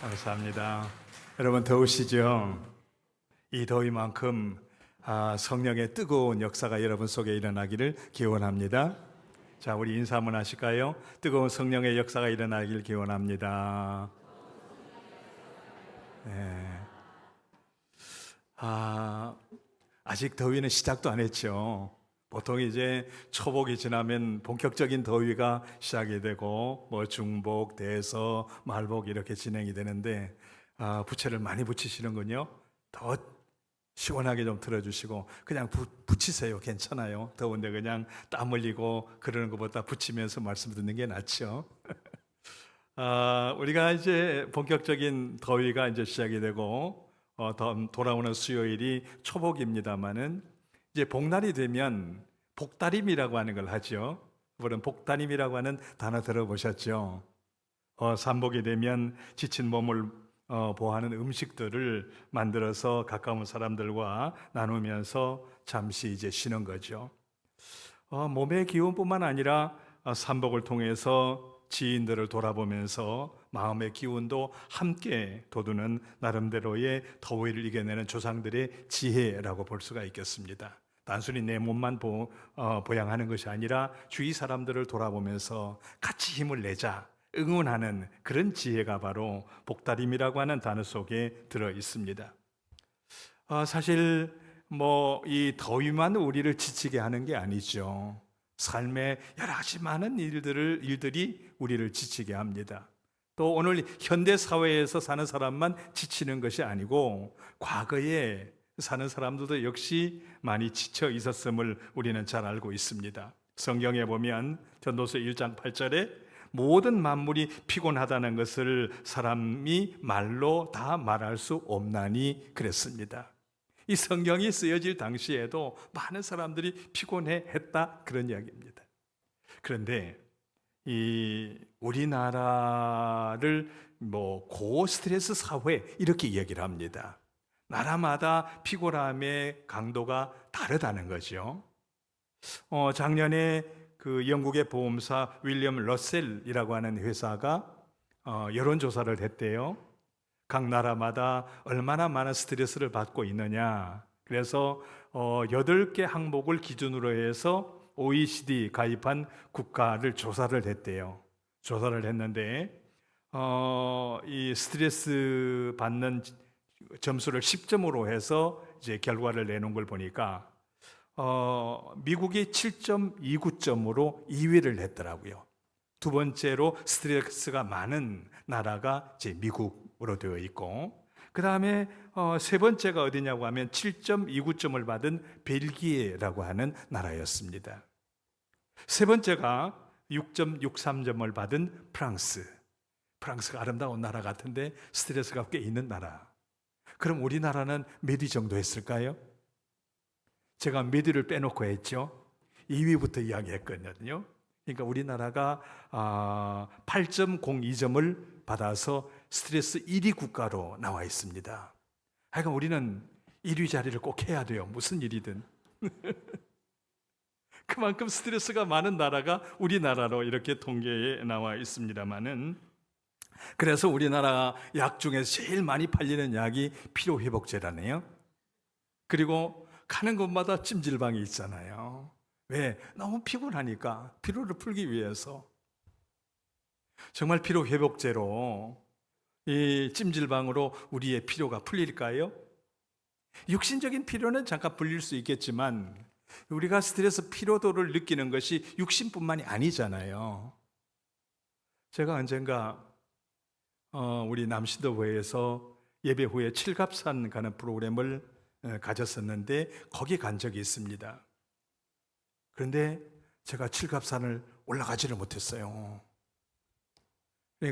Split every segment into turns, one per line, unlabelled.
감사합니다. 여러분 더우시죠? 이 더위만큼 성령의 뜨거운 역사가 여러분 속에 일어나기를 기원합니다. 자, 우리 인사 한번 하실까요? 뜨거운 성령의 역사가 일어나길 기원합니다. 네. 아직 더위는 시작도 안 했죠. 보통 이제 초복이 지나면 본격적인 더위가 시작이 되고 뭐 중복, 대서, 말복 이렇게 진행이 되는데 부채를 많이 붙이시는군요. 더 시원하게 좀 틀어주시고 그냥 붙이세요. 괜찮아요. 더운데 그냥 땀 흘리고 그러는 것보다 붙이면서 말씀 듣는 게 낫죠. 우리가 이제 본격적인 더위가 이제 시작이 되고 돌아오는 수요일이 초복입니다만은 이제 복날이 되면 복다림이라고 하는 걸 하죠. 여러분 복다림이라고 하는 단어 들어보셨죠? 삼복이 되면 지친 몸을 보호하는 음식들을 만들어서 가까운 사람들과 나누면서 잠시 이제 쉬는 거죠. 몸의 기운뿐만 아니라 삼복을 통해서 지인들을 돌아보면서 마음의 기운도 함께 돋우는 나름대로의 더위를 이겨내는 조상들의 지혜라고 볼 수가 있겠습니다. 단순히 내 몸만 보양하는 것이 아니라 주위 사람들을 돌아보면서 같이 힘을 내자 응원하는 그런 지혜가 바로 복다림이라고 하는 단어 속에 들어 있습니다. 사실 뭐 이 더위만 우리를 지치게 하는 게 아니죠. 삶의 여러 가지 많은 일들이 우리를 지치게 합니다. 또 오늘 현대 사회에서 사는 사람만 지치는 것이 아니고 과거에 사는 사람들도 역시 많이 지쳐 있었음을 우리는 잘 알고 있습니다. 성경에 보면 전도서 1장 8절에 모든 만물이 피곤하다는 것을 사람이 말로 다 말할 수 없나니 그랬습니다. 이 성경이 쓰여질 당시에도 많은 사람들이 피곤해 했다 그런 이야기입니다. 그런데 이 우리나라를 뭐 고스트레스 사회 이렇게 얘기를 합니다. 나라마다 피곤함의 강도가 다르다는 거죠. 작년에 그 영국의 보험사 윌리엄 러셀이라고 하는 회사가 여론조사를 했대요. 각 나라마다 얼마나 많은 스트레스를 받고 있느냐. 그래서 8개 항목을 기준으로 해서 OECD 가입한 국가를 조사를 했대요. 조사를 했는데 이 스트레스 받는 점수를 10점으로 해서 이제 결과를 내놓은 걸 보니까 미국이 7.29점으로 2위를 했더라고요. 두 번째로 스트레스가 많은 나라가 이제 미국으로 되어 있고, 그 다음에 세 번째가 어디냐고 하면 7.29점을 받은 벨기에라고 하는 나라였습니다. 세 번째가 6.63점을 받은 프랑스. 프랑스가 아름다운 나라 같은데 스트레스가 꽤 있는 나라. 그럼 우리나라는 몇 위 정도 했을까요? 제가 몇 위를 빼놓고 했죠. 2위부터 이야기했거든요. 그러니까 우리나라가 8.02점을 받아서 스트레스 1위 국가로 나와 있습니다. 하여간 우리는 1위 자리를 꼭 해야 돼요. 무슨 일이든. 그만큼 스트레스가 많은 나라가 우리나라로 이렇게 통계에 나와 있습니다만은, 그래서 우리나라 약 중에서 제일 많이 팔리는 약이 피로회복제라네요. 그리고 가는 곳마다 찜질방이 있잖아요. 왜? 너무 피곤하니까 피로를 풀기 위해서. 정말 피로회복제로 이 찜질방으로 우리의 피로가 풀릴까요? 육신적인 피로는 잠깐 풀릴 수 있겠지만 우리가 스트레스 피로도를 느끼는 것이 육신뿐만이 아니잖아요. 제가 언젠가 우리 남신도회에서 예배 후에 칠갑산 가는 프로그램을 가졌었는데 거기 간 적이 있습니다. 그런데 제가 칠갑산을 올라가지를 못했어요.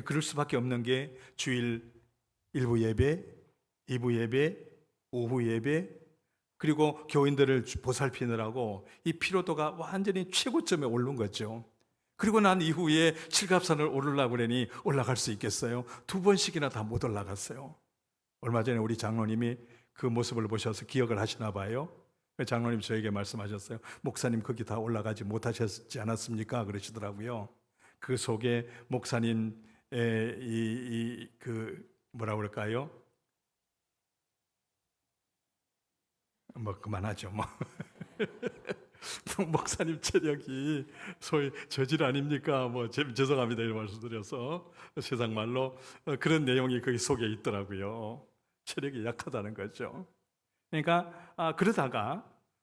그럴 수밖에 없는 게 주일 1부 예배, 2부 예배, 오후 예배, 그리고 교인들을 보살피느라고 이 피로도가 완전히 최고점에 오른 거죠. 그리고 난 이후에 칠갑산을 오르려고 그러니 올라갈 수 있겠어요? 2번씩이나 다 못 올라갔어요. 얼마 전에 우리 장로님이 그 모습을 보셔서 기억을 하시나 봐요. 장로님 저에게 말씀하셨어요. 목사님 거기 다 올라가지 못하셨지 않았습니까? 그러시더라고요. 그 속에 목사님의 그 뭐라 그럴까요? 뭐 그만하죠. 뭐 목사님 체력이 소위 저질 아닙니까? 뭐 죄송합니다 이런 말씀드려서 세상 말로 그런 내용이 거기 속에 있더라고요. 체력이 약하다는 거죠. 그러니까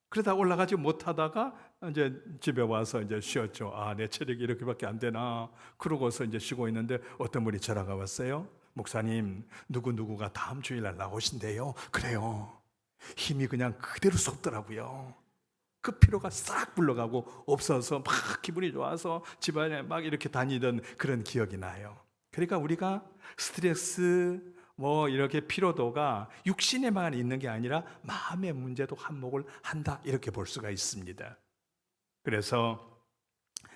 그러다 올라가지 못하다가 이제 집에 와서 이제 쉬었죠. 내 체력이 이렇게밖에 안 되나. 그러고서 이제 쉬고 있는데 어떤 분이 전화가 왔어요. 목사님, 누구누구가 다음 주일날 나오신대요. 그래요. 힘이 그냥 그대로 솟더라고요. 그 피로가 싹 불러가고 없어서 막 기분이 좋아서 집안에 막 이렇게 다니던 그런 기억이 나요. 그러니까 우리가 스트레스 뭐 이렇게 피로도가 육신에만 있는 게 아니라 마음의 문제도 한몫을 한다 이렇게 볼 수가 있습니다. 그래서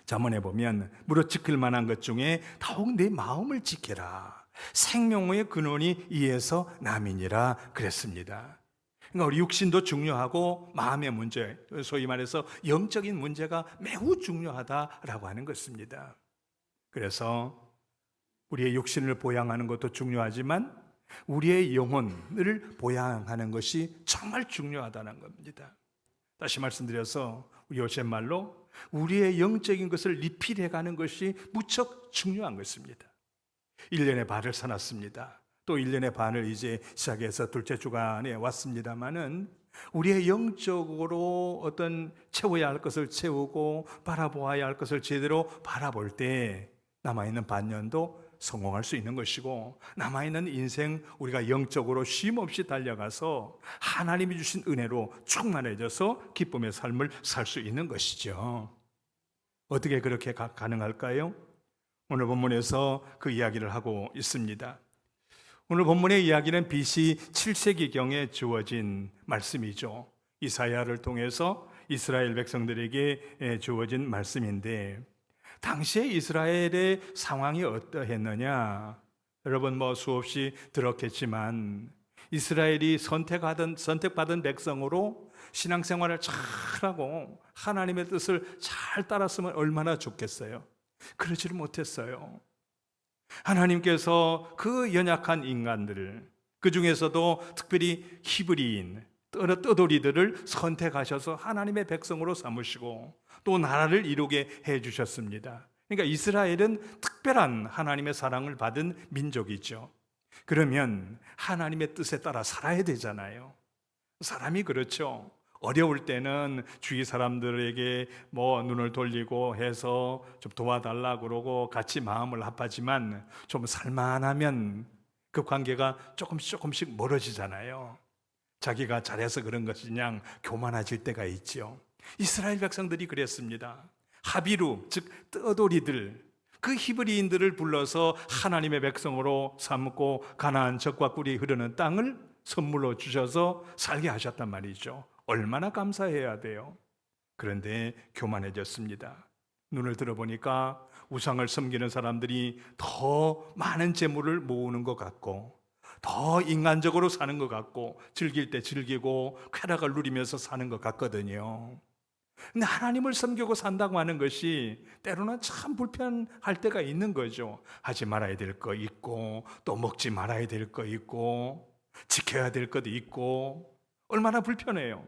잠언에 보면 무릇 지킬 만한 것 중에 더욱 내 마음을 지켜라. 생명의 근원이 이에서 남이니라 그랬습니다. 그러니까 우리 육신도 중요하고 마음의 문제, 소위 말해서 영적인 문제가 매우 중요하다라고 하는 것입니다. 그래서 우리의 육신을 보양하는 것도 중요하지만 우리의 영혼을 보양하는 것이 정말 중요하다는 겁니다. 다시 말씀드려서 요새 말로 우리의 영적인 것을 리필해가는 것이 무척 중요한 것입니다. 1년의 반을 사놨습니다. 또 1년의 반을 이제 시작해서 둘째 주간에 왔습니다마는 우리의 영적으로 어떤 채워야 할 것을 채우고 바라보아야 할 것을 제대로 바라볼 때 남아있는 반년도 성공할 수 있는 것이고 남아있는 인생 우리가 영적으로 쉼없이 달려가서 하나님이 주신 은혜로 충만해져서 기쁨의 삶을 살 수 있는 것이죠. 어떻게 그렇게 가능할까요? 오늘 본문에서 그 이야기를 하고 있습니다. 오늘 본문의 이야기는 BC 7세기경에 주어진 말씀이죠. 이사야를 통해서 이스라엘 백성들에게 주어진 말씀인데 당시에 이스라엘의 상황이 어떠했느냐? 여러분 뭐 수없이 들었겠지만 이스라엘이 선택받은 백성으로 신앙생활을 잘하고 하나님의 뜻을 잘 따랐으면 얼마나 좋겠어요. 그러지를 못했어요. 하나님께서 그 연약한 인간들을, 그 중에서도 특별히 히브리인, 떠돌이들을 선택하셔서 하나님의 백성으로 삼으시고 또 나라를 이루게 해주셨습니다. 그러니까 이스라엘은 특별한 하나님의 사랑을 받은 민족이죠. 그러면 하나님의 뜻에 따라 살아야 되잖아요. 사람이 그렇죠. 어려울 때는 주위 사람들에게 뭐 눈을 돌리고 해서 좀 도와달라 그러고 같이 마음을 합하지만 좀 살만하면 그 관계가 조금씩 멀어지잖아요. 자기가 잘해서 그런 것이 그냥 교만해질 때가 있죠. 이스라엘 백성들이 그랬습니다. 하비루, 즉 떠돌이들, 그 히브리인들을 불러서 하나님의 백성으로 삼고 가나안 젖과 꿀이 흐르는 땅을 선물로 주셔서 살게 하셨단 말이죠. 얼마나 감사해야 돼요. 그런데 교만해졌습니다. 눈을 들어보니까 우상을 섬기는 사람들이 더 많은 재물을 모으는 것 같고 더 인간적으로 사는 것 같고 즐길 때 즐기고 쾌락을 누리면서 사는 것 같거든요. 근데 하나님을 섬기고 산다고 하는 것이 때로는 참 불편할 때가 있는 거죠. 하지 말아야 될 거 있고 또 먹지 말아야 될 거 있고 지켜야 될 것도 있고 얼마나 불편해요.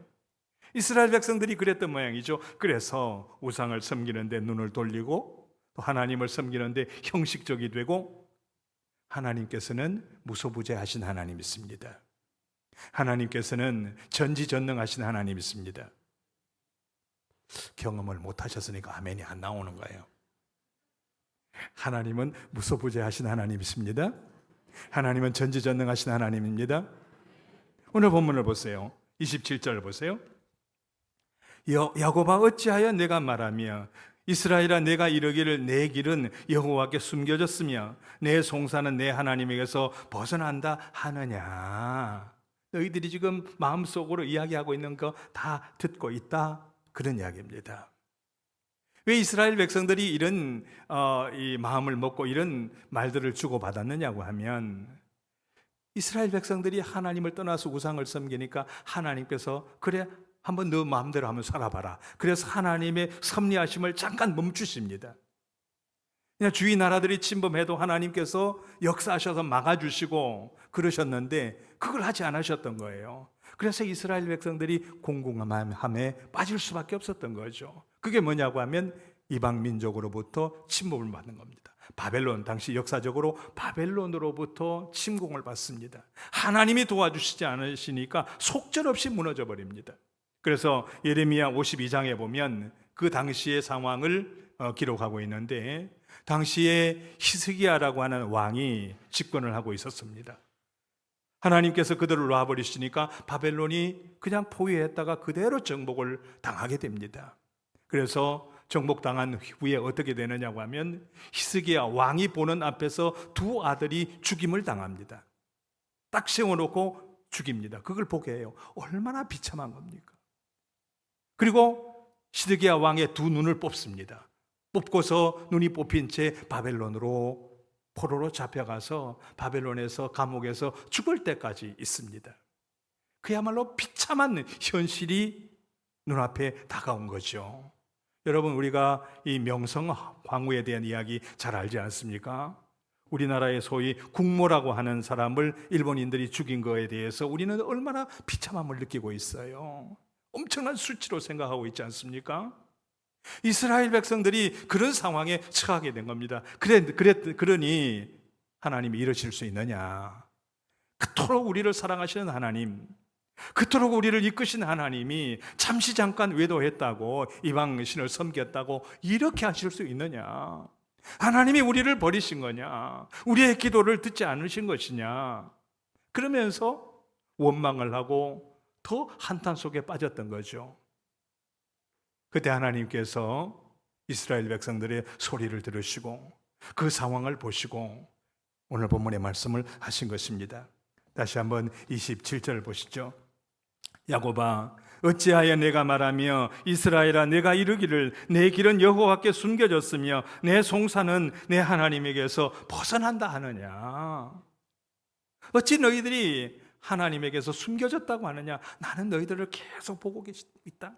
이스라엘 백성들이 그랬던 모양이죠. 그래서 우상을 섬기는데 눈을 돌리고 또 하나님을 섬기는데 형식적이 되고 하나님께서는 무소부재하신 하나님이십니다. 하나님께서는 전지전능하신 하나님이십니다. 경험을 못하셨으니까 아멘이 안 나오는 거예요. 하나님은 무소부재하신 하나님이십니다. 하나님은 전지전능하신 하나님입니다. 오늘 본문을 보세요. 27절 보세요. 야곱아 어찌하여 내가 말하며 이스라엘아 내가 이르기를 내 길은 여호와께 숨겨졌으며 내 송사는 내 하나님에게서 벗어난다 하느냐. 너희들이 지금 마음속으로 이야기하고 있는 거 다 듣고 있다. 그런 이야기입니다. 왜 이스라엘 백성들이 이런 이 마음을 먹고 이런 말들을 주고받았느냐고 하면 이스라엘 백성들이 하나님을 떠나서 우상을 섬기니까 하나님께서 그래 한번 너 마음대로 한번 살아봐라. 그래서 하나님의 섭리하심을 잠깐 멈추십니다. 그냥 주위 나라들이 침범해도 하나님께서 역사하셔서 막아주시고 그러셨는데 그걸 하지 않으셨던 거예요. 그래서 이스라엘 백성들이 공공함에 빠질 수밖에 없었던 거죠. 그게 뭐냐고 하면 이방 민족으로부터 침범을 받는 겁니다. 바벨론, 당시 역사적으로 바벨론으로부터 침공을 받습니다. 하나님이 도와주시지 않으시니까 속절없이 무너져 버립니다. 그래서 예레미야 52장에 보면 그 당시의 상황을 기록하고 있는데, 당시에 히스기야라고 하는 왕이 집권을 하고 있었습니다. 하나님께서 그들을 놔버리시니까 바벨론이 그냥 포위했다가 그대로 정복을 당하게 됩니다. 그래서 정복당한 후에 어떻게 되느냐고 하면 히스기야 왕이 보는 앞에서 두 아들이 죽임을 당합니다. 딱 세워놓고 죽입니다. 그걸 보게 해요. 얼마나 비참한 겁니까? 그리고 히스기야 왕의 두 눈을 뽑습니다. 뽑고서 눈이 뽑힌 채 바벨론으로 포로로 잡혀가서 바벨론에서 감옥에서 죽을 때까지 있습니다. 그야말로 비참한 현실이 눈앞에 다가온 거죠. 여러분, 우리가 이 명성 황후에 대한 이야기 잘 알지 않습니까? 우리나라의 소위 국모라고 하는 사람을 일본인들이 죽인 거에 대해서 우리는 얼마나 비참함을 느끼고 있어요. 엄청난 수치로 생각하고 있지 않습니까? 이스라엘 백성들이 그런 상황에 처하게 된 겁니다. 그러니 하나님이 이러실 수 있느냐? 그토록 우리를 사랑하시는 하나님, 그토록 우리를 이끄신 하나님이 잠시 잠깐 외도했다고, 이방 신을 섬겼다고 이렇게 하실 수 있느냐? 하나님이 우리를 버리신 거냐? 우리의 기도를 듣지 않으신 것이냐? 그러면서 원망을 하고 더 한탄 속에 빠졌던 거죠. 그때 하나님께서 이스라엘 백성들의 소리를 들으시고 그 상황을 보시고 오늘 본문의 말씀을 하신 것입니다. 다시 한번 27절 보시죠. 야곱아, 어찌하여 내가 말하며 이스라엘아 내가 이르기를 내 길은 여호와께 숨겨졌으며 내 송사는 내 하나님에게서 벗어난다 하느냐? 어찌 너희들이 하나님에게서 숨겨졌다고 하느냐? 나는 너희들을 계속 보고 있다.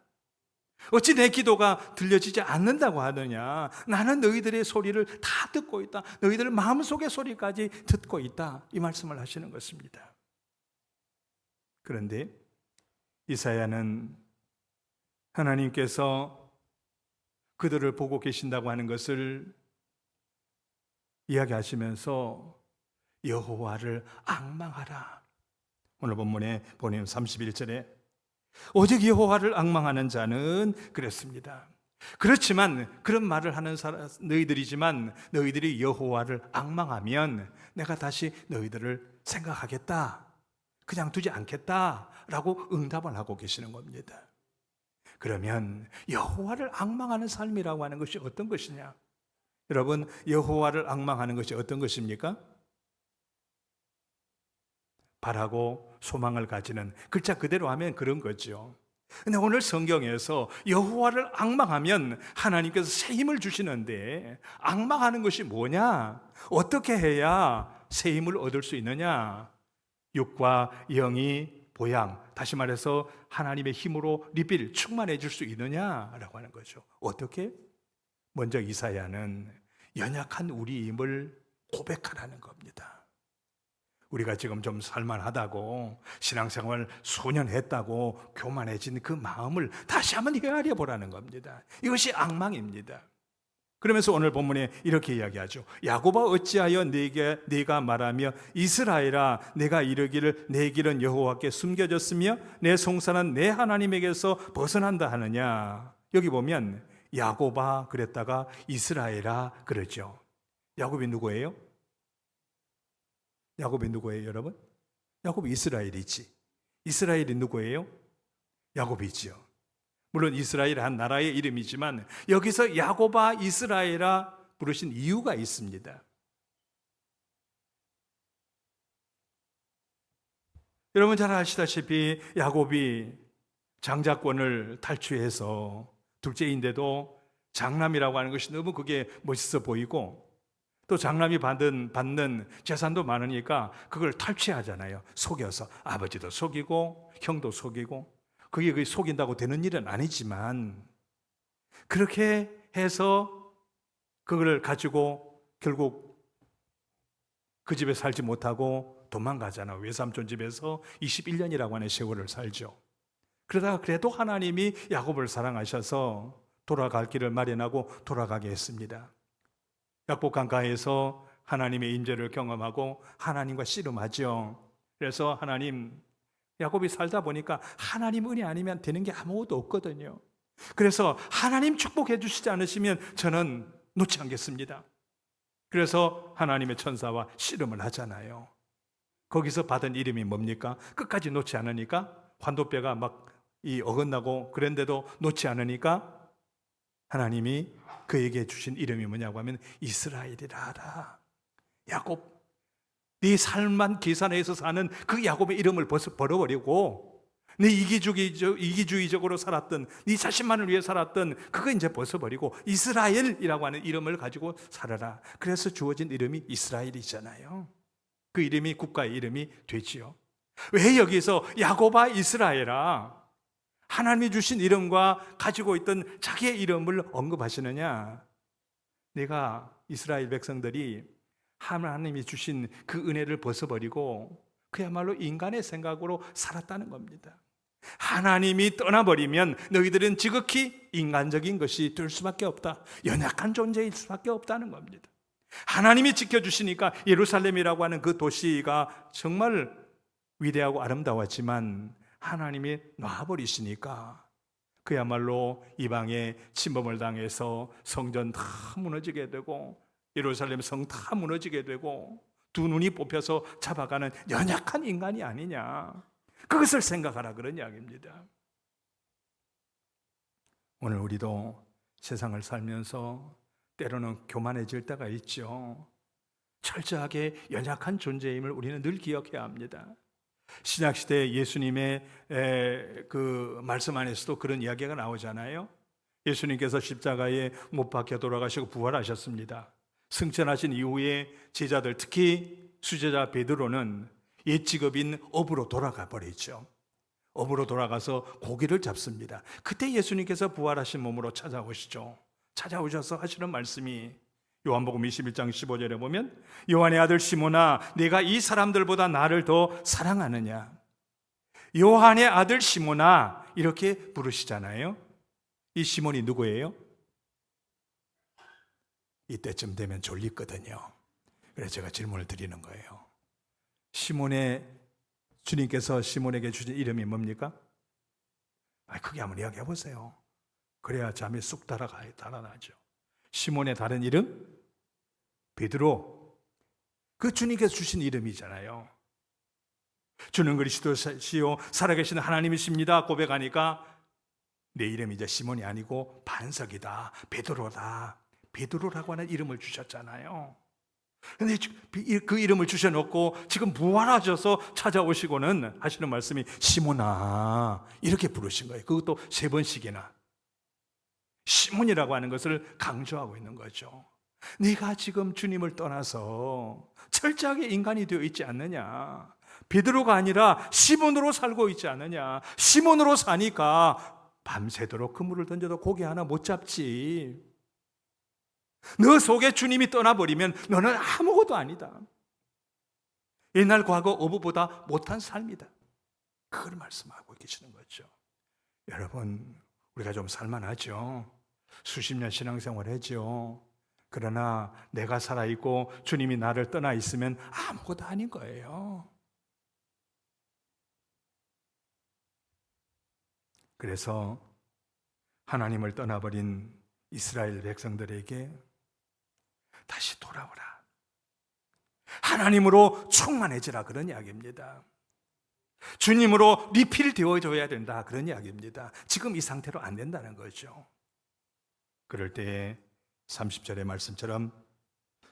어찌 내 기도가 들려지지 않는다고 하느냐? 나는 너희들의 소리를 다 듣고 있다. 너희들 마음속의 소리까지 듣고 있다. 이 말씀을 하시는 것입니다. 그런데 이사야는 하나님께서 그들을 보고 계신다고 하는 것을 이야기하시면서 여호와를 앙망하라. 오늘 본문에 보면 31절에 오직 여호와를 앙망하는 자는 그랬습니다. 그렇지만 그런 말을 하는 너희들이지만 너희들이 여호와를 앙망하면 내가 다시 너희들을 생각하겠다, 그냥 두지 않겠다라고 응답을 하고 계시는 겁니다. 그러면 여호와를 앙망하는 삶이라고 하는 것이 어떤 것이냐? 여러분, 여호와를 앙망하는 것이 어떤 것입니까? 바라고 소망을 가지는, 글자 그대로 하면 그런 거죠. 근데 오늘 성경에서 여호와를 앙망하면 하나님께서 새 힘을 주시는데, 앙망하는 것이 뭐냐? 어떻게 해야 새 힘을 얻을 수 있느냐? 육과 영이 보양, 다시 말해서 하나님의 힘으로 리필, 충만해질 수 있느냐라고 하는 거죠. 어떻게? 먼저 이사야는 연약한 우리 힘을 고백하라는 겁니다. 우리가 지금 좀 살만하다고, 신앙생활 수년 했다고 교만해진 그 마음을 다시 한번 헤아려 보라는 겁니다. 이것이 앙망입니다. 그러면서 오늘 본문에 이렇게 이야기하죠. 야곱아, 어찌하여 네가 말하며 이스라엘아 내가 이르기를 내 길은 여호와께 숨겨졌으며 내 송사는 내 하나님에게서 벗어난다 하느냐? 여기 보면 야곱아 그랬다가 이스라엘아 그러죠. 야곱이 누구예요? 야곱이 누구예요, 여러분? 야곱이 이스라엘이지. 이스라엘이 누구예요? 야곱이지요. 물론 이스라엘 한 나라의 이름이지만 여기서 야곱아 이스라엘아 부르신 이유가 있습니다. 여러분 잘 아시다시피 야곱이 장자권을 탈취해서 둘째인데도 장남이라고 하는 것이 너무 그게 멋있어 보이고, 또 장남이 받는 재산도 많으니까 그걸 탈취하잖아요. 속여서 아버지도 속이고 형도 속이고. 그게 속인다고 되는 일은 아니지만 그렇게 해서 그걸 가지고 결국 그 집에 살지 못하고 도망가잖아. 외삼촌 집에서 21년이라고 하는 세월을 살죠. 그러다가 그래도 하나님이 야곱을 사랑하셔서 돌아갈 길을 마련하고 돌아가게 했습니다. 야곱 강가에서 하나님의 임재를 경험하고 하나님과 씨름하죠. 그래서 하나님, 야곱이 살다 보니까 하나님 은혜 아니면 되는 게 아무것도 없거든요. 그래서 하나님 축복해 주시지 않으시면 저는 놓지 않겠습니다. 그래서 하나님의 천사와 씨름을 하잖아요. 거기서 받은 이름이 뭡니까? 끝까지 놓지 않으니까, 환도뼈가 막 어긋나고 그런데도 놓지 않으니까 하나님이 그에게 주신 이름이 뭐냐고 하면 이스라엘이라 하라. 야곱, 네 삶만 계산해서 사는 그 야곱의 이름을 벌써 버려버리고 네 이기주의적으로 살았던, 네 자신만을 위해 살았던 그거 이제 벗어버리고 이스라엘이라고 하는 이름을 가지고 살아라. 그래서 주어진 이름이 이스라엘이잖아요. 그 이름이 국가의 이름이 되지요. 왜 여기서 야곱아 이스라엘아, 하나님이 주신 이름과 가지고 있던 자기의 이름을 언급하시느냐? 내가 이스라엘 백성들이 하나님이 주신 그 은혜를 벗어버리고 그야말로 인간의 생각으로 살았다는 겁니다. 하나님이 떠나버리면 너희들은 지극히 인간적인 것이 될 수밖에 없다. 연약한 존재일 수밖에 없다는 겁니다. 하나님이 지켜주시니까 예루살렘이라고 하는 그 도시가 정말 위대하고 아름다웠지만 하나님이 놔버리시니까 그야말로 이방에 침범을 당해서 성전 다 무너지게 되고 예루살렘 성 다 무너지게 되고 두 눈이 뽑혀서 잡아가는 연약한 인간이 아니냐, 그것을 생각하라 그런 이야기입니다. 오늘 우리도 세상을 살면서 때로는 교만해질 때가 있죠. 철저하게 연약한 존재임을 우리는 늘 기억해야 합니다. 신약시대 예수님의 그 말씀 안에서도 그런 이야기가 나오잖아요. 예수님께서 십자가에 못 박혀 돌아가시고 부활하셨습니다. 승천하신 이후에 제자들, 특히 수제자 베드로는 옛 직업인 업으로 돌아가 버리죠. 업으로 돌아가서 고기를 잡습니다. 그때 예수님께서 부활하신 몸으로 찾아오시죠. 찾아오셔서 하시는 말씀이 요한복음 21장 15절에 보면 요한의 아들 시몬아, 내가 이 사람들보다 나를 더 사랑하느냐. 요한의 아들 시몬아 이렇게 부르시잖아요. 이 시몬이 누구예요? 이때쯤 되면 졸리거든요. 그래서 제가 질문을 드리는 거예요. 주님께서 시몬에게 주신 이름이 뭡니까? 크게 한번 이야기해 보세요. 그래야 잠이 쑥 달아나죠. 시몬의 다른 이름? 베드로. 그 주님께서 주신 이름이잖아요. 주는 그리스도시요 살아계신 하나님이십니다 고백하니까 내 이름이 이제 시몬이 아니고 반석이다, 베드로다. 베드로라고 하는 이름을 주셨잖아요. 근데 그 이름을 주셔놓고 지금 부활하셔서 찾아오시고는 하시는 말씀이 시몬아 이렇게 부르신 거예요. 그것도 3번씩이나 시몬이라고 하는 것을 강조하고 있는 거죠. 네가 지금 주님을 떠나서 철저하게 인간이 되어 있지 않느냐, 베드로가 아니라 시몬으로 살고 있지 않느냐. 시몬으로 사니까 밤새도록 그물을 던져도 고기 하나 못 잡지. 너 속에 주님이 떠나버리면 너는 아무것도 아니다. 옛날 과거 어부보다 못한 삶이다. 그걸 말씀하고 계시는 거죠. 여러분, 우리가 좀 살만하죠. 수십 년 신앙생활 했죠. 그러나 내가 살아있고 주님이 나를 떠나 있으면 아무것도 아닌 거예요. 그래서 하나님을 떠나버린 이스라엘 백성들에게 다시 돌아오라, 하나님으로 충만해지라 그런 이야기입니다. 주님으로 리필되어줘야 된다 그런 이야기입니다. 지금 이 상태로 안 된다는 거죠. 그럴 때에 30절의 말씀처럼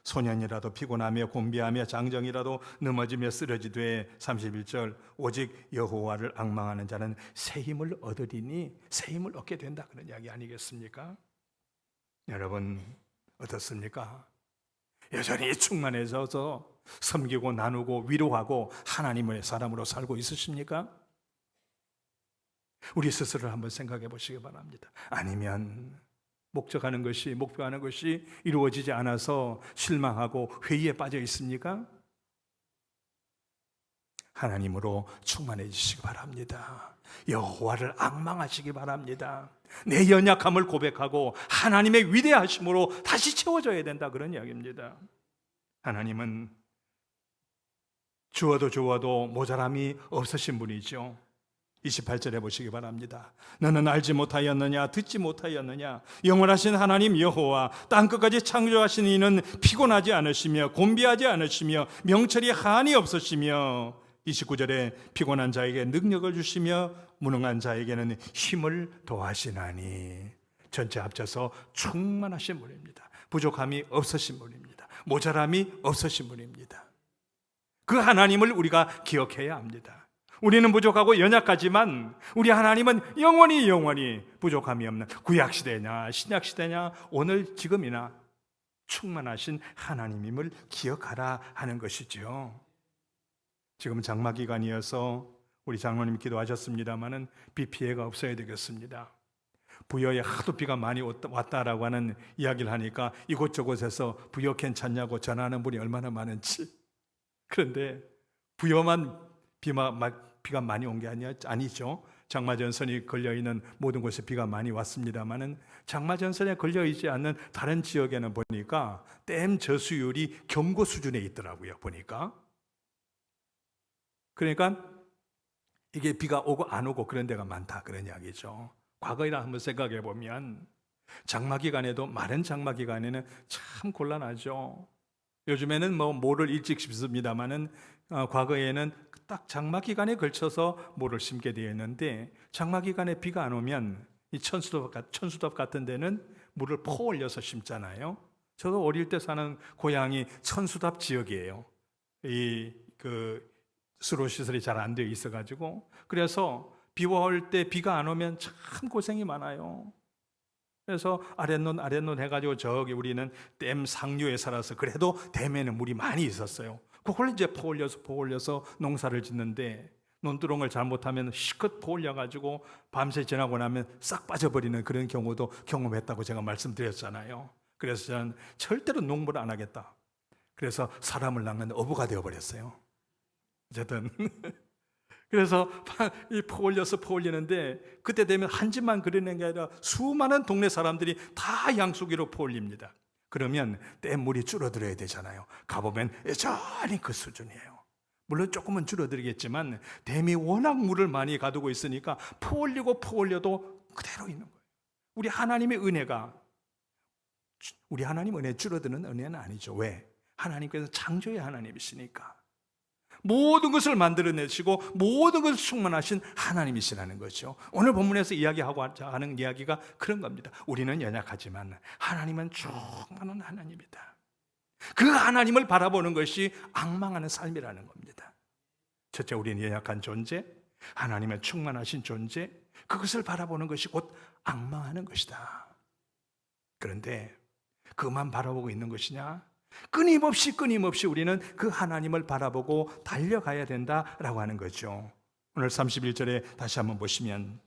소년이라도 피곤하며 곤비하며 장정이라도 넘어지며 쓰러지되 31절 오직 여호와를 앙망하는 자는 새 힘을 얻으리니 새 힘을 얻게 된다 그런 이야기 아니겠습니까? 여러분 어떻습니까? 여전히 충만해져서 섬기고 나누고 위로하고 하나님의 사람으로 살고 있으십니까? 우리 스스로를 한번 생각해 보시기 바랍니다. 아니면 목표하는 것이 이루어지지 않아서 실망하고 회의에 빠져 있습니까? 하나님으로 충만해지시기 바랍니다. 여호와를 앙망하시기 바랍니다. 내 연약함을 고백하고 하나님의 위대하심으로 다시 채워져야 된다, 그런 이야기입니다. 하나님은 주어도 모자람이 없으신 분이죠. 28절에 보시기 바랍니다. 너는 알지 못하였느냐, 듣지 못하였느냐? 영원하신 하나님 여호와 땅끝까지 창조하신 이는 피곤하지 않으시며 곤비하지 않으시며 명철이 한이 없으시며 29절에 피곤한 자에게 능력을 주시며 무능한 자에게는 힘을 더하시나니. 전체 합쳐서 충만하신 분입니다. 부족함이 없으신 분입니다. 모자람이 없으신 분입니다. 그 하나님을 우리가 기억해야 합니다. 우리는 부족하고 연약하지만 우리 하나님은 영원히 부족함이 없는, 구약시대냐 신약시대냐 오늘 지금이나 충만하신 하나님임을 기억하라 하는 것이죠. 지금 장마기간이어서 우리 장로님 기도하셨습니다마는 비 피해가 없어야 되겠습니다. 부여에 하도 비가 많이 왔다라고 하는 이야기를 하니까 이곳저곳에서 부여 괜찮냐고 전화하는 분이 얼마나 많은지. 그런데 부여만 비가 많이 온 게 아니죠. 장마전선이 걸려있는 모든 곳에 비가 많이 왔습니다마는 장마전선에 걸려있지 않는 다른 지역에는 보니까 댐 저수율이 경고 수준에 있더라고요. 보니까. 그러니까 이게 비가 오고 안 오고 그런 데가 많다, 그런 이야기죠. 과거에나 한번 생각해 보면 장마기간에도, 마른 장마기간에는 참 곤란하죠. 요즘에는 모를 일찍 심습니다마는 과거에는 딱 장마기간에 걸쳐서 모를 심게 되어 있는데, 장마기간에 비가 안 오면 이 천수답 같은 데는 물을 퍼 올려서 심잖아요. 저도 어릴 때 사는 고향이 천수답 지역이에요. 수로 시설이 잘 안 되어 있어가지고, 그래서 비와 올 때 비가 안 오면 참 고생이 많아요. 그래서 아랫논 해가지고 저기 우리는 댐 상류에 살아서 그래도 댐에는 물이 많이 있었어요. 그걸 이제 퍼 올려서 농사를 짓는데, 논두렁을 잘못하면 시컷 퍼 올려가지고 밤새 지나고 나면 싹 빠져버리는 그런 경우도 경험했다고 제가 말씀드렸잖아요. 그래서 저는 절대로 농부를 안 하겠다. 그래서 사람을 낳는 어부가 되어버렸어요. 어쨌든 그래서 이 퍼 올리는데, 그때 되면 한 집만 그리는 게 아니라 수많은 동네 사람들이 다 양수기로 퍼 올립니다. 그러면 댐물이 줄어들어야 되잖아요. 가보면 여전히 그 수준이에요. 물론 조금은 줄어들겠지만 댐이 워낙 물을 많이 가두고 있으니까 퍼 올려도 그대로 있는 거예요. 우리 하나님의 은혜가, 우리 하나님 은혜 줄어드는 은혜는 아니죠. 왜? 하나님께서 창조의 하나님이시니까. 모든 것을 만들어내시고 모든 것을 충만하신 하나님이시라는 거죠. 오늘 본문에서 이야기하고자 하는 이야기가 그런 겁니다. 우리는 연약하지만 하나님은 충만한 하나님이다. 그 하나님을 바라보는 것이 앙망하는 삶이라는 겁니다. 첫째, 우리는 연약한 존재, 하나님의 충만하신 존재, 그것을 바라보는 것이 곧 앙망하는 것이다. 그런데 그만 바라보고 있는 것이냐? 끊임없이 우리는 그 하나님을 바라보고 달려가야 된다라고 하는 거죠. 오늘 31절에 다시 한번 보시면,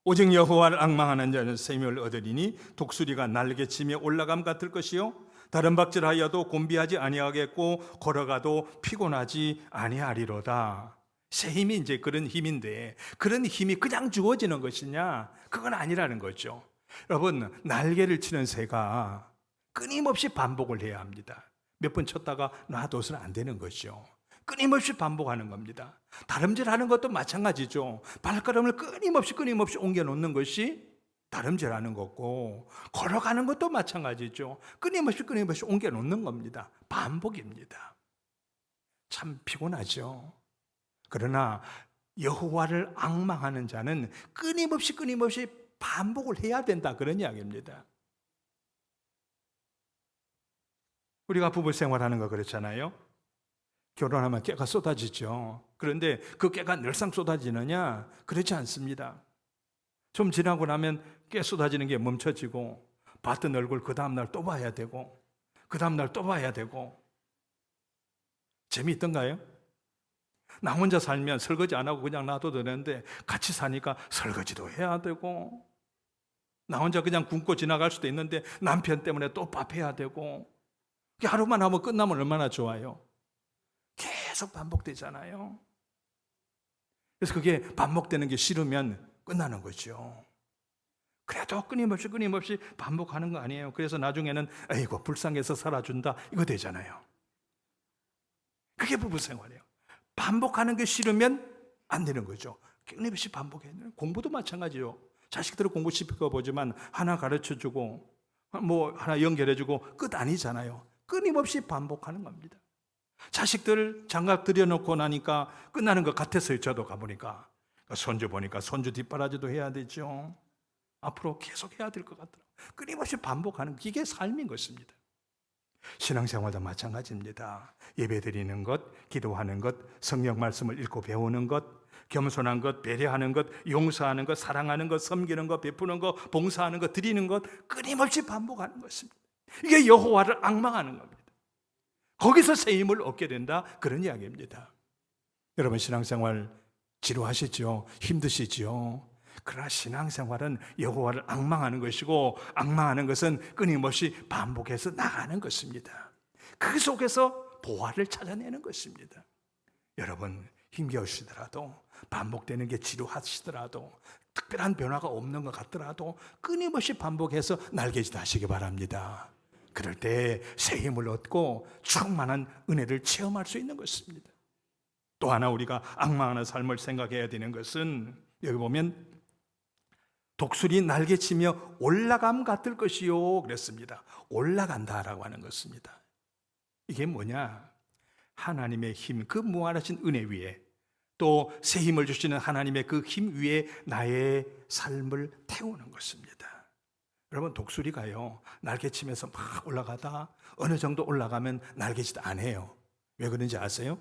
오직 여호와를 앙망하는 자는 생명을 얻으리니 독수리가 날개치며 올라감 같을 것이요 다른 박질하여도 곤비하지 아니하겠고 걸어가도 피곤하지 아니하리로다. 새 힘이 이제 그런 힘인데, 그런 힘이 그냥 주어지는 것이냐? 그건 아니라는 거죠. 여러분, 날개를 치는 새가 끊임없이 반복을 해야 합니다. 몇 번 쳤다가 놔둬서는 안 되는 거죠. 끊임없이 반복하는 겁니다. 다름질하는 것도 마찬가지죠. 발걸음을 끊임없이 옮겨 놓는 것이 다름질하는 거고, 걸어가는 것도 마찬가지죠. 끊임없이 옮겨 놓는 겁니다. 반복입니다. 참 피곤하죠. 그러나 여호와를 앙망하는 자는 끊임없이 반복을 해야 된다, 그런 이야기입니다. 우리가 부부 생활하는 거 그렇잖아요. 결혼하면 깨가 쏟아지죠. 그런데 그 깨가 늘상 쏟아지느냐? 그렇지 않습니다. 좀 지나고 나면 깨 쏟아지는 게 멈춰지고, 봤던 얼굴 그 다음날 또 봐야 되고, 그 다음날 또 봐야 되고. 재미있던가요? 나 혼자 살면 설거지 안 하고 그냥 놔둬도 되는데, 같이 사니까 설거지도 해야 되고, 나 혼자 그냥 굶고 지나갈 수도 있는데 남편 때문에 또 밥해야 되고, 하루만 하면 끝나면 얼마나 좋아요. 계속 반복되잖아요. 그래서 그게 반복되는 게 싫으면 끝나는 거죠. 그래도 끊임없이 반복하는 거 아니에요. 그래서 나중에는 아이고 불쌍해서 살아준다 이거 되잖아요. 그게 부부 생활이에요. 반복하는 게 싫으면 안 되는 거죠. 끊임없이 반복해야 돼요. 공부도 마찬가지요. 자식들은 공부 시켜보지만 하나 가르쳐주고 뭐 하나 연결해주고 끝 아니잖아요. 끊임없이 반복하는 겁니다. 자식들 장갑 들여놓고 나니까 끝나는 것 같았어요. 저도 가보니까 손주 보니까 손주 뒷바라지도 해야 되죠. 앞으로 계속 해야 될 것 같더라고요. 끊임없이 반복하는 이게 삶인 것입니다. 신앙생활도 마찬가지입니다. 예배드리는 것, 기도하는 것, 성경 말씀을 읽고 배우는 것, 겸손한 것, 배려하는 것, 용서하는 것, 사랑하는 것, 섬기는 것, 베푸는 것, 봉사하는 것, 드리는 것 끊임없이 반복하는 것입니다. 이게 여호와를 앙망하는 겁니다. 거기서 새 힘을 얻게 된다 그런 이야기입니다. 여러분 신앙생활 지루하시죠? 힘드시죠? 그러나 신앙생활은 여호와를 앙망하는 것이고 앙망하는 것은 끊임없이 반복해서 나가는 것입니다. 그 속에서 보화를 찾아내는 것입니다. 여러분 힘겨우시더라도 반복되는 게 지루하시더라도 특별한 변화가 없는 것 같더라도 끊임없이 반복해서 날개짓 하시기 바랍니다. 그럴 때 새 힘을 얻고 충만한 은혜를 체험할 수 있는 것입니다. 또 하나 우리가 앙망하는 삶을 생각해야 되는 것은 여기 보면 독수리 날개치며 올라감 같을 것이요 그랬습니다. 올라간다라고 하는 것입니다. 이게 뭐냐? 하나님의 힘, 그 무한하신 은혜 위에 또 새 힘을 주시는 하나님의 그 힘 위에 나의 삶을 태우는 것입니다. 여러분 독수리가요 날개치면서 막 올라가다 어느 정도 올라가면 날개짓 안 해요. 왜 그런지 아세요?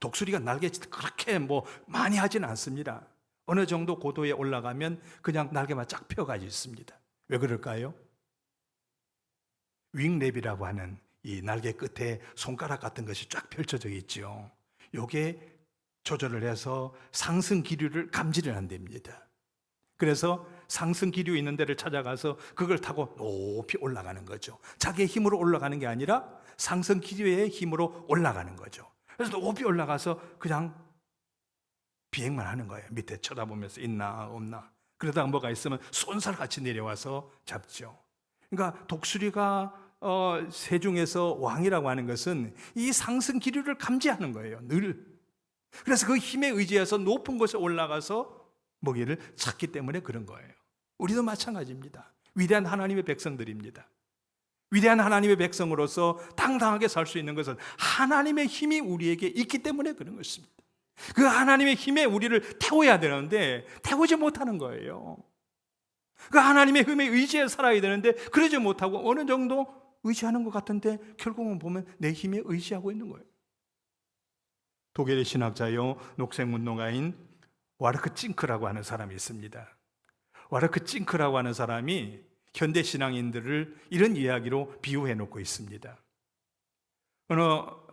독수리가 날개짓 그렇게 많이 하진 않습니다. 어느 정도 고도에 올라가면 그냥 날개만 쫙 펴가지고 있습니다. 왜 그럴까요? 윙랩이라고 하는 이 날개 끝에 손가락 같은 것이 쫙 펼쳐져 있죠. 요게 조절을 해서 상승 기류를 감지를 한답니다. 그래서 상승 기류 있는 데를 찾아가서 그걸 타고 높이 올라가는 거죠. 자기의 힘으로 올라가는 게 아니라 상승 기류의 힘으로 올라가는 거죠. 그래서 높이 올라가서 그냥 비행만 하는 거예요. 밑에 쳐다보면서 있나 없나. 그러다가 뭐가 있으면 쏜살같이 내려와서 잡죠. 그러니까 독수리가 새 중에서 왕이라고 하는 것은 이 상승 기류를 감지하는 거예요. 늘. 그래서 그 힘에 의지해서 높은 곳에 올라가서 먹이를 찾기 때문에 그런 거예요. 우리도 마찬가지입니다. 위대한 하나님의 백성들입니다. 위대한 하나님의 백성으로서 당당하게 살 수 있는 것은 하나님의 힘이 우리에게 있기 때문에 그런 것입니다. 그 하나님의 힘에 우리를 태워야 되는데 태우지 못하는 거예요. 그 하나님의 힘에 의지해 살아야 되는데 그러지 못하고 어느 정도 의지하는 것 같은데 결국은 보면 내 힘에 의지하고 있는 거예요. 독일의 신학자요 녹색운동가인 와르크 찡크라고 하는 사람이 있습니다. 와르크 찡크라고 하는 사람이 현대 신앙인들을 이런 이야기로 비유해 놓고 있습니다. 어느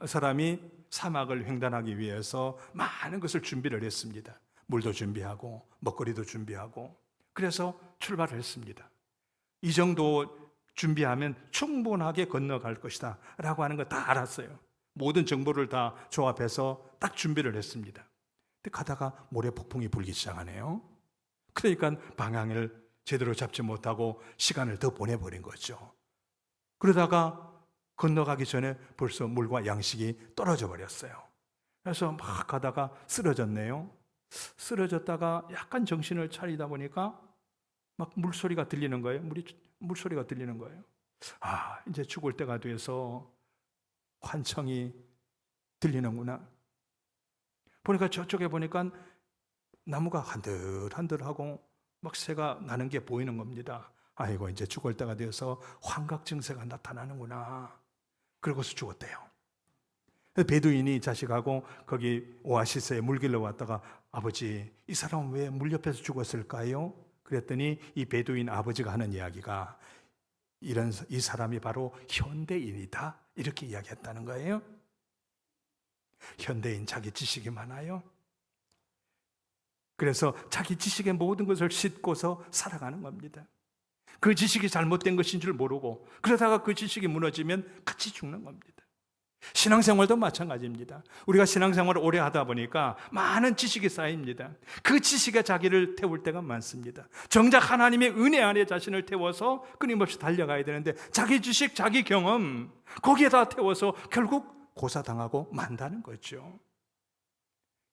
사람이 사막을 횡단하기 위해서 많은 것을 준비를 했습니다. 물도 준비하고 먹거리도 준비하고 그래서 출발을 했습니다. 이 정도 준비하면 충분하게 건너갈 것이다 라고 하는 거 다 알았어요. 모든 정보를 다 조합해서 딱 준비를 했습니다. 근데 가다가 모래 폭풍이 불기 시작하네요. 그러니까 방향을 제대로 잡지 못하고 시간을 더 보내버린 거죠. 그러다가 건너가기 전에 벌써 물과 양식이 떨어져 버렸어요. 그래서 막 가다가 쓰러졌네요. 쓰러졌다가 약간 정신을 차리다 보니까 막 물소리가 들리는 거예요. 물소리가 들리는 거예요. 아, 이제 죽을 때가 돼서 환청이 들리는구나. 보니까 저쪽에 보니까 나무가 한들한들하고 막 새가 나는 게 보이는 겁니다. 아이고 이제 죽을 때가 되어서 환각 증세가 나타나는구나. 그러고서 죽었대요. 베두인이 자식하고 거기 오아시스에 물 길러 왔다가 아버지 이 사람은 왜 물 옆에서 죽었을까요? 그랬더니 이 베두인 아버지가 하는 이야기가 이 사람이 바로 현대인이다 이렇게 이야기했다는 거예요. 현대인 자기 지식이 많아요. 그래서 자기 지식의 모든 것을 싣고서 살아가는 겁니다. 그 지식이 잘못된 것인 줄 모르고 그러다가 그 지식이 무너지면 같이 죽는 겁니다. 신앙생활도 마찬가지입니다. 우리가 신앙생활을 오래 하다 보니까 많은 지식이 쌓입니다. 그 지식에 자기를 태울 때가 많습니다. 정작 하나님의 은혜 안에 자신을 태워서 끊임없이 달려가야 되는데 자기 지식, 자기 경험 거기에다 태워서 결국 고사당하고 만다는 거죠.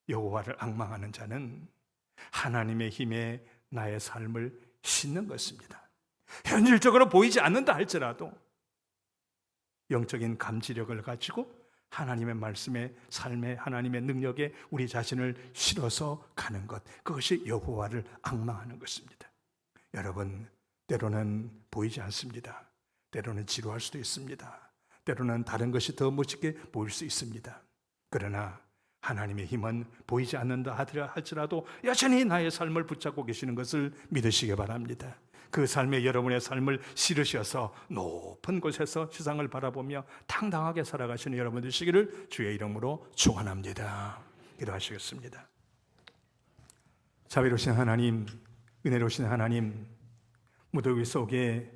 여호와를 앙망하는 자는 하나님의 힘에 나의 삶을 싣는 것입니다. 현실적으로 보이지 않는다 할지라도 영적인 감지력을 가지고 하나님의 말씀에, 삶에, 하나님의 능력에 우리 자신을 실어서 가는 것, 그것이 여호와를 앙망하는 것입니다. 여러분, 때로는 보이지 않습니다. 때로는 지루할 수도 있습니다. 때로는 다른 것이 더 멋지게 보일 수 있습니다. 그러나 하나님의 힘은 보이지 않는다 할지라도 여전히 나의 삶을 붙잡고 계시는 것을 믿으시기 바랍니다. 그 삶에 여러분의 삶을 실으셔서 높은 곳에서 세상을 바라보며 당당하게 살아가시는 여러분 되시기를 주의 이름으로 축원합니다. 기도하시겠습니다. 자비로우신 하나님, 은혜로우신 하나님, 무더위 속에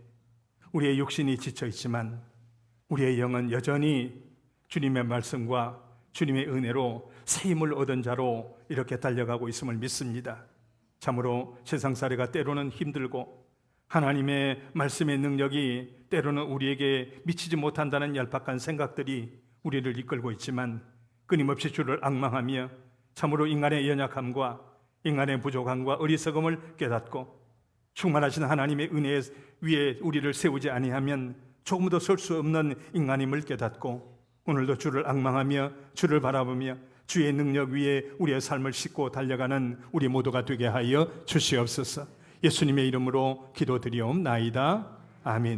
우리의 육신이 지쳐 있지만 우리의 영은 여전히 주님의 말씀과 주님의 은혜로 새 힘을 얻은 자로 이렇게 달려가고 있음을 믿습니다. 참으로 세상살이가 때로는 힘들고 하나님의 말씀의 능력이 때로는 우리에게 미치지 못한다는 얄팍한 생각들이 우리를 이끌고 있지만 끊임없이 주를 앙망하며 참으로 인간의 연약함과 인간의 부족함과 어리석음을 깨닫고 충만하신 하나님의 은혜 위에 우리를 세우지 아니하면 조금도 설 수 없는 인간임을 깨닫고 오늘도 주를 앙망하며 주를 바라보며 주의 능력 위에 우리의 삶을 싣고 달려가는 우리 모두가 되게 하여 주시옵소서. 예수님의 이름으로 기도드리옵나이다. 아멘.